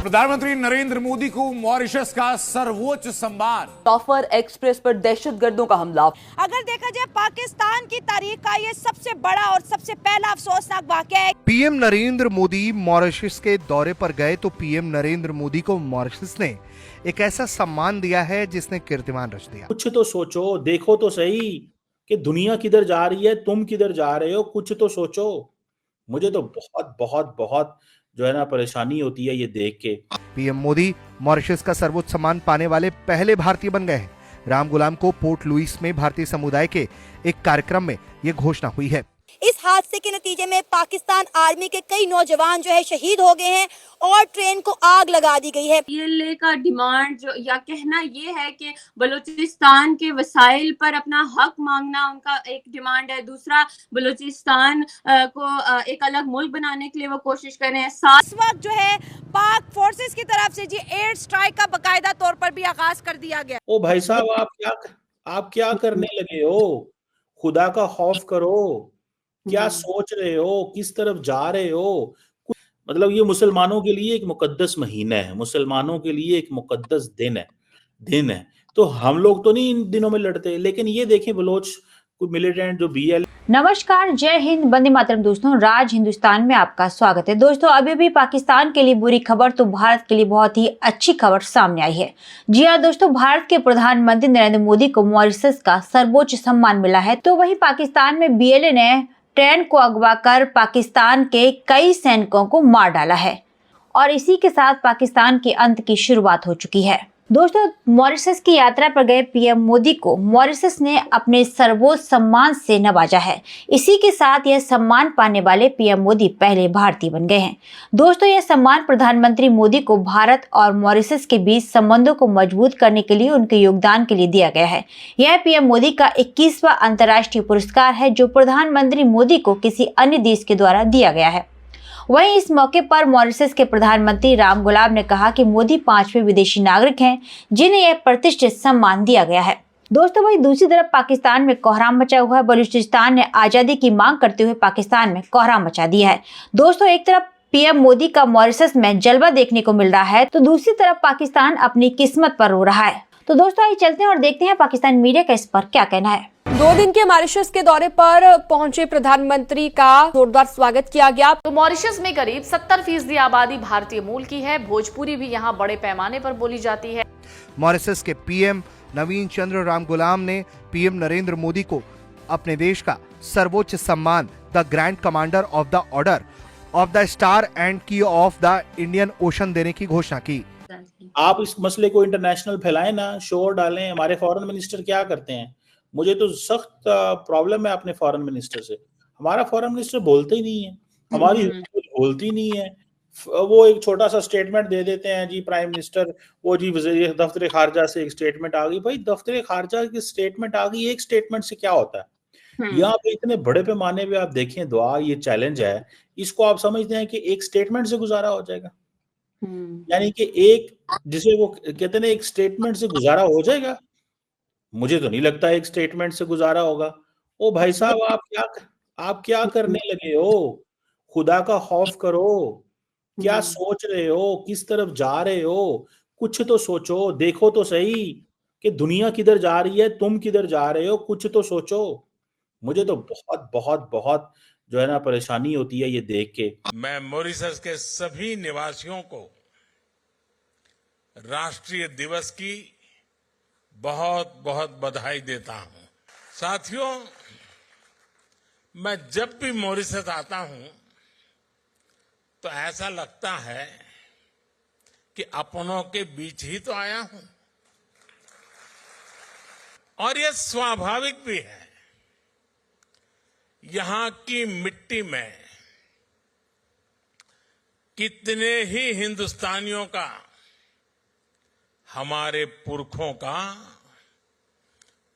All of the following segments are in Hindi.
प्रधानमंत्री नरेंद्र मोदी को मॉरिशस का सर्वोच्च सम्मान। टॉफर एक्सप्रेस पर दहशतगर्दों का हमला। अगर देखा जाए पाकिस्तान की तारीख का ये सबसे बड़ा और सबसे पहला अफसोसनाक वाकया है। पीएम नरेंद्र मोदी मॉरिशस के दौरे पर गए तो पीएम नरेंद्र मोदी को मॉरिशस ने एक ऐसा सम्मान दिया है जिसने कीर्तिमान रच दिया। कुछ तो सोचो, देखो तो सही कि दुनिया किधर जा रही है, तुम किधर जा रहे हो, कुछ तो सोचो। मुझे तो बहुत बहुत बहुत जो है ना परेशानी होती है ये देख के। पीएम मोदी मॉरिशस का सर्वोच्च सम्मान पाने वाले पहले भारतीय बन गए हैं। राम गुलाम को पोर्ट लुइस में भारतीय समुदाय के एक कार्यक्रम में ये घोषणा हुई है। इस हादसे के नतीजे में पाकिस्तान आर्मी के कई नौजवान जो है शहीद हो गए हैं और ट्रेन को आग लगा दी गई है। पीएलए का डिमांड जो या कहना ये है कि बलूचिस्तान के वसाइल पर अपना हक मांगना उनका एक डिमांड है। दूसरा, बलूचिस्तान को एक अलग मुल्क बनाने के लिए वो कोशिश कर रहे हैं। इस वक्त जो है पाक फोर्सेस की तरफ से जी एयर स्ट्राइक का बाकायदा तौर पर भी आगाज कर दिया गया। ओ भाई साहब, आप क्या करने लगे हो? खुदा का खौफ करो। क्या सोच रहे हो? किस तरफ जा रहे हो? मतलब ये मुसलमानों के लिए एक मुकद्दस महीना है, मुसलमानों के लिए एक मुकद्दस दिन है। तो हम लोग तो नहीं इन दिनों में लड़ते, लेकिन ये देखें बलोच मिलिटेंट जो बीएल। नमस्कार, जय हिंद, वंदे मातरम। दोस्तों, राज हिंदुस्तान में आपका स्वागत है। दोस्तों, अभी भी पाकिस्तान के लिए बुरी खबर तो भारत के लिए बहुत ही अच्छी खबर सामने आई है। जी हाँ दोस्तों, भारत के प्रधानमंत्री नरेंद्र मोदी को मॉरिशस का सर्वोच्च सम्मान मिला है। तो वही पाकिस्तान में बीएलए ने ट्रेन को अगवा कर पाकिस्तान के कई सैनिकों को मार डाला है और इसी के साथ पाकिस्तान के अंत की शुरुआत हो चुकी है। दोस्तों, मॉरिशस की यात्रा पर गए पीएम मोदी को मॉरिशस ने अपने सर्वोच्च सम्मान से नवाजा है। इसी के साथ यह सम्मान पाने वाले पीएम मोदी पहले भारतीय बन गए हैं। दोस्तों, यह सम्मान प्रधानमंत्री मोदी को भारत और मॉरिशस के बीच संबंधों को मजबूत करने के लिए उनके योगदान के लिए दिया गया है। यह पीएम मोदी का 21वां अंतर्राष्ट्रीय पुरस्कार है जो प्रधानमंत्री मोदी को किसी अन्य देश के द्वारा दिया गया है। वहीं इस मौके पर मॉरिशस के प्रधानमंत्री राम गुलाम ने कहा कि मोदी 5वें विदेशी नागरिक हैं जिन्हें यह प्रतिष्ठित सम्मान दिया गया है। दोस्तों, वहीं दूसरी तरफ पाकिस्तान में कोहराम मचा हुआ है। बलूचिस्तान ने आजादी की मांग करते हुए पाकिस्तान में कोहराम मचा दिया है। दोस्तों, एक तरफ पीएम मोदी का मॉरिशस में जलवा देखने को मिल रहा है तो दूसरी तरफ पाकिस्तान अपनी किस्मत पर रो रहा है। तो दोस्तों, आइए चलते हैं और देखते हैं पाकिस्तान मीडिया का इस पर क्या कहना है। 2 दिन के मॉरिशस के दौरे पर पहुंचे प्रधानमंत्री का जोरदार स्वागत किया गया। तो मॉरिशस में करीब 70% आबादी भारतीय मूल की है। भोजपुरी भी यहाँ बड़े पैमाने पर बोली जाती है। मॉरिशस के पीएम नवीन चंद्र राम गुलाम ने पीएम नरेंद्र मोदी को अपने देश का सर्वोच्च सम्मान the grand commander of the order of the star and की ऑफ द इंडियन ओशन देने की घोषणा की। आप इस मसले को इंटरनेशनल फैलाएं ना, शोर डालें। हमारे फॉरेन मिनिस्टर क्या करते हैं? मुझे तो सख्त प्रॉब्लम है अपने फॉरेन मिनिस्टर से। हमारा फॉरेन मिनिस्टर बोलते ही नहीं है, हमारी बोलती नहीं है। वो एक छोटा सा स्टेटमेंट दे देते हैं, जी प्राइम मिनिस्टर, वो जी दफ्तर खारजा से एक स्टेटमेंट आ गई। भाई, दफ्तर खारजा की स्टेटमेंट आ गई, एक स्टेटमेंट से क्या होता है? यहाँ पे इतने बड़े पैमाने पे आप देखें, दुआ ये चैलेंज है, इसको आप समझते हैं कि एक स्टेटमेंट से गुजारा हो जाएगा? यानी कि एक, जिसे वो कहते हैं एक स्टेटमेंट से गुजारा हो जाएगा? मुझे तो नहीं लगता एक स्टेटमेंट से गुजारा होगा। ओ भाई साहब, आप क्या करने लगे हो? खुदा का खौफ करो। क्या सोच रहे हो? किस तरफ जा रहे हो? कुछ तो सोचो, देखो तो सही कि दुनिया किधर जा रही है, तुम किधर जा रहे हो, कुछ तो सोचो। मुझे तो बहुत बहुत बहुत जो है ना परेशानी होती है ये देख के। मैं मॉरिशस के सभी निवासियों को राष्ट्रीय दिवस की बहुत बहुत बधाई देता हूं। साथियों, मैं जब भी मॉरिशस आता हूं तो ऐसा लगता है कि अपनों के बीच ही तो आया हूं, और यह स्वाभाविक भी है। यहां की मिट्टी में कितने ही हिंदुस्तानियों का, हमारे पुरखों का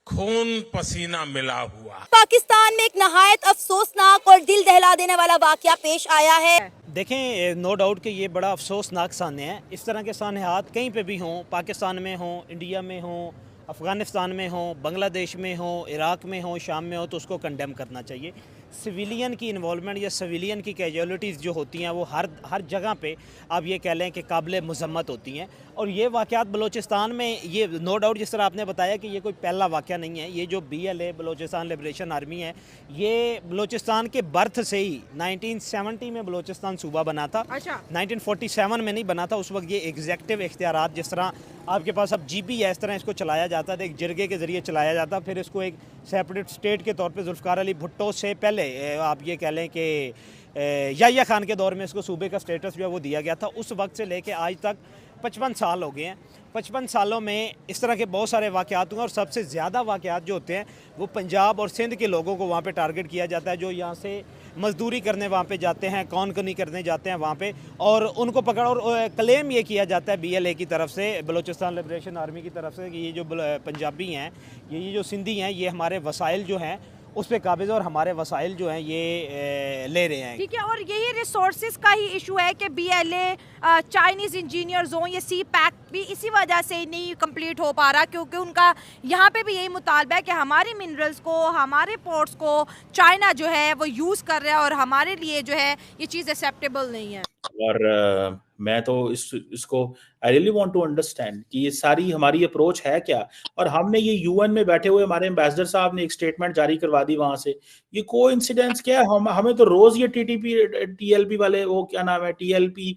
खून पसीना मिला हुआ। पाकिस्तान में एक नहायत अफसोसनाक और दिल दहला देने वाला वाकया पेश आया है। देखें, नो डाउट कि ये बड़ा अफसोसनाक सान्य है। इस तरह के सान्यात कहीं पे भी हों, पाकिस्तान में हों, इंडिया में हों, अफगानिस्तान में हों, बांग्लादेश में हों, इराक में हों, शाम में हो, तो उसको कंडेम करना चाहिए। सिविलियन की इन्वॉल्वमेंट या सिविलियन की कैजुअलिटीज़ जो होती हैं वो हर जगह पे आप ये कह लें कि काबिल मज़म्मत होती हैं। और ये वाक़यात बलूचिस्तान में, ये नो डाउट जिस तरह आपने बताया कि ये कोई पहला वाक़या नहीं है। ये जो BLA बलूचिस्तान लिबरेशन आर्मी है, ये बलूचिस्तान के बर्थ से ही 1970 में बलूचिस्तान सूबा बना था। 1947 में नहीं बना था। उस वक्त ये एग्जेक्टिव इख्तियारात, जिस तरह आपके पास अब GB है, इस तरह इसको चलाया जाता था, एक जिरगे के ज़रिए चलाया जाता। फिर इसको एक सेपरेट स्टेट के तौर पे जुल्फ़िकार अली भुट्टो से पहले आप ये कह लें कि याह्या खान के दौर में इसको सूबे का स्टेटस जो है वो दिया गया था। उस वक्त से लेके आज तक 55 साल हो गए हैं। 55 सालों में इस तरह के बहुत सारे वाक़यात हुए और सबसे ज़्यादा वाक़यात जो होते हैं वो पंजाब और सिंध के लोगों को वहाँ पे टारगेट किया जाता है, जो यहाँ से मजदूरी करने वहाँ पे जाते हैं, कौन-कनी करने जाते हैं वहाँ पे, और उनको पकड़, और क्लेम ये किया जाता है BLA की तरफ से, बलूचिस्तान लिबरेशन आर्मी की तरफ से, कि ये जो पंजाबी हैं, ये जो सिंधी हैं, ये हमारे वसाइल जो हैं उस पर काबिज और हमारे वसाइल जो हैं ये ले रहे हैं। ठीक है, और यही रिसोर्सेज का ही इशू है कि BLA चाइनीज़ इंजीनियर्स हों, ये CPAC भी इसी वजह से नहीं कंप्लीट हो पा रहा, क्योंकि उनका यहाँ पे भी यही मुतालबा है कि हमारे मिनरल्स को, हमारे पोर्ट्स को चाइना जो है वो यूज़ कर रहा है और हमारे लिए जो है ये चीज़ एक्सेप्टेबल नहीं है। और मैं तो इसको I really want to understand कि ये सारी हमारी अप्रोच है क्या। और हमने ये UN में बैठे हुए हमारे एम्बेसडर साहब ने एक स्टेटमेंट जारी करवा दी वहां से। ये कोइंसिडेंस क्या है? हमें तो रोज ये TLP वाले, वो क्या नाम है, TLP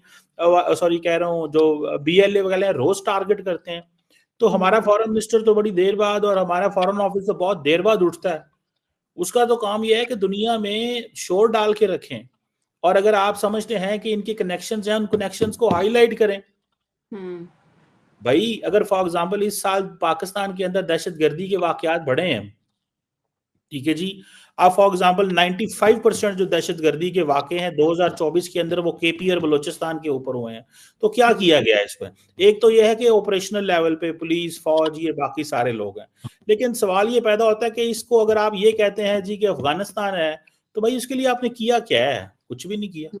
सॉरी कह रहा हूँ, जो BLA वगैरह रोज टारगेट करते हैं। तो हमारा फॉरेन मिनिस्टर तो बड़ी देर बाद और हमारा फॉरेन ऑफिस तो बहुत देर बाद उठता है। उसका तो काम यह है कि दुनिया में शोर डाल के रखें, और अगर आप समझते हैं कि इनके कनेक्शंस हैं, उन कनेक्शंस को हाईलाइट करें। भाई अगर फॉर एग्जांपल इस साल पाकिस्तान के अंदर दहशतगर्दी के वाकयात बढ़े हैं, ठीक है जी, आप फॉर एग्जांपल 95% जो दहशतगर्दी के वाकये हैं 2024 के अंदर वो KP और बलूचिस्तान के ऊपर हुए हैं। तो क्या किया गया है इस पर? एक तो यह है कि ऑपरेशनल लेवल पे पुलिस, फौज, ये बाकी सारे लोग हैं, लेकिन सवाल ये पैदा होता है कि इसको अगर आप ये कहते हैं जी कि अफगानिस्तान है, तो भाई इसके लिए आपने किया क्या है? कुछ भी नहीं किया।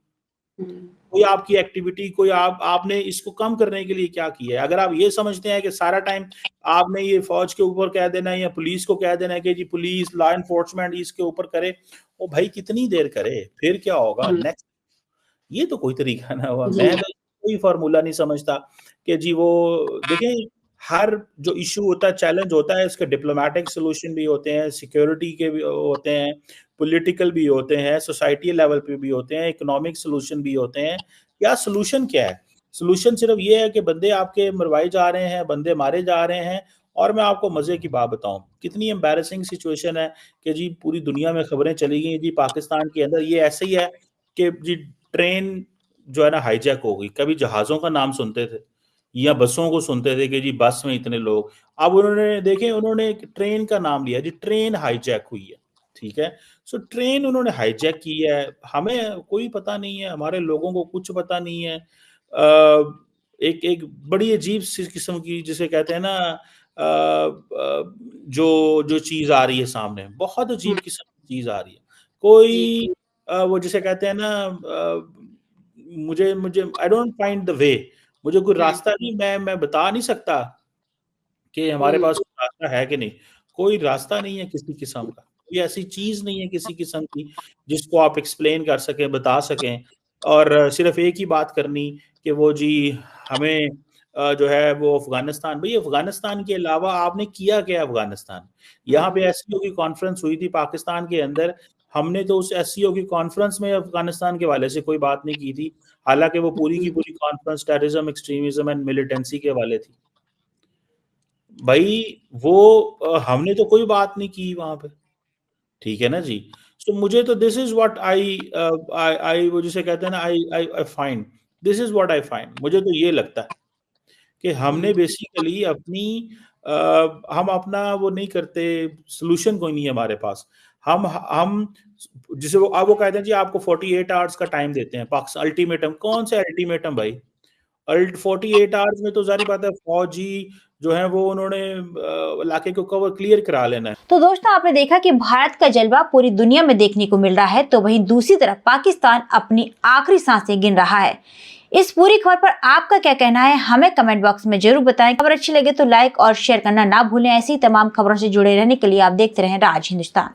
कोई आपकी एक्टिविटी, कोई आपने इसको कम करने के लिए क्या किया है? अगर आप ये समझते हैं कि सारा टाइम आपने ये फौज के ऊपर कह देना है या पुलिस को कह देना है कि जी पुलिस, लॉ एनफोर्समेंट इसके ऊपर करे, वो भाई कितनी देर करे, फिर क्या होगा नेक्स्ट? ये तो कोई तरीका ना हुआ। मैं तो कोई फार्मूला नहीं समझता कि जी वो देखें, हर जो इशू होता है, चैलेंज होता है, इसके डिप्लोमेटिक सोल्यूशन भी होते हैं, सिक्योरिटी के भी होते हैं, पॉलिटिकल भी होते हैं, सोसाइटी लेवल पे भी होते हैं, इकोनॉमिक सोल्यूशन भी होते हैं। या सोल्यूशन क्या है? सोल्यूशन सिर्फ ये है कि बंदे आपके मरवाए जा रहे हैं, बंदे मारे जा रहे हैं। और मैं आपको मजे की बात बताऊं, कितनी एम्बैरेसिंग सिचुएशन है कि जी पूरी दुनिया में खबरें चली गई जी पाकिस्तान के अंदर ये ऐसे ही है कि जी ट्रेन जो है ना हाईजैक हो गई। कभी जहाजों का नाम सुनते थे या बसों को सुनते थे कि जी बस में इतने लोग, अब उन्होंने देखें, उन्होंने ट्रेन का नाम लिया जी, ट्रेन हाईजैक हुई है। ठीक है, सो ट्रेन उन्होंने हाईजैक की है, हमें कोई पता नहीं है, हमारे लोगों को कुछ पता नहीं है। एक बड़ी अजीब सी किस्म की, जिसे कहते हैं ना, जो चीज आ रही है सामने, बहुत अजीब किस्म की चीज आ रही है। कोई वो जिसे कहते हैं ना, मुझे I don't find the way, मुझे कोई रास्ता नहीं, मैं बता नहीं सकता कि हमारे पास कोई रास्ता है कि नहीं। कोई रास्ता नहीं है किसी किस्म का, कोई ऐसी चीज नहीं है किसी किस्म की जिसको आप एक्सप्लेन कर सकें, बता सकें। और सिर्फ एक ही बात करनी कि वो जी हमें जो है वो अफगानिस्तान, भाई अफगानिस्तान के अलावा आपने किया क्या? अफगानिस्तान, यहाँ पे SCO की कॉन्फ्रेंस हुई थी पाकिस्तान के अंदर, हमने तो उस SCO की कॉन्फ्रेंस में अफगानिस्तान के हवाले से कोई बात नहीं की थी, हालांकि वो पूरी की पूरी conference terrorism, extremism and militancy के हवाले थी। भाई वो हमने तो कोई बात नहीं की वहां पे, ठीक है ना जी। तो मुझे तो दिस इज व्हाट आई वो जिसे कहते हैं ना, I find, this is what I find, मुझे तो ये लगता है कि हमने बेसिकली हम अपना वो नहीं करते, सोल्यूशन कोई नहीं है हमारे पास। हम जिसे वो कहते हैं जी आपको 48 आवर्स का टाइम देते हैं पाकिस्तान, अल्टीमेटम। कौन सा अल्टीमेटम भाई? 48 आवर्स में तो जारी बात है फौजी जो है वो उन्होंने इलाके को कवर क्लियर करा लेना है। तो दोस्तों, आपने देखा कि भारत का जलवा पूरी दुनिया में देखने को मिल रहा है, तो वहीं दूसरी तरफ पाकिस्तान अपनी आखिरी सांसें गिन रहा है। इस पूरी खबर पर आपका क्या कहना है, हमें कमेंट बॉक्स में जरूर बताएं। खबर अच्छी लगे तो लाइक और शेयर करना ना भूलें। ऐसी तमाम खबरों से जुड़े रहने के लिए आप देखते रहें राज हिंदुस्तान।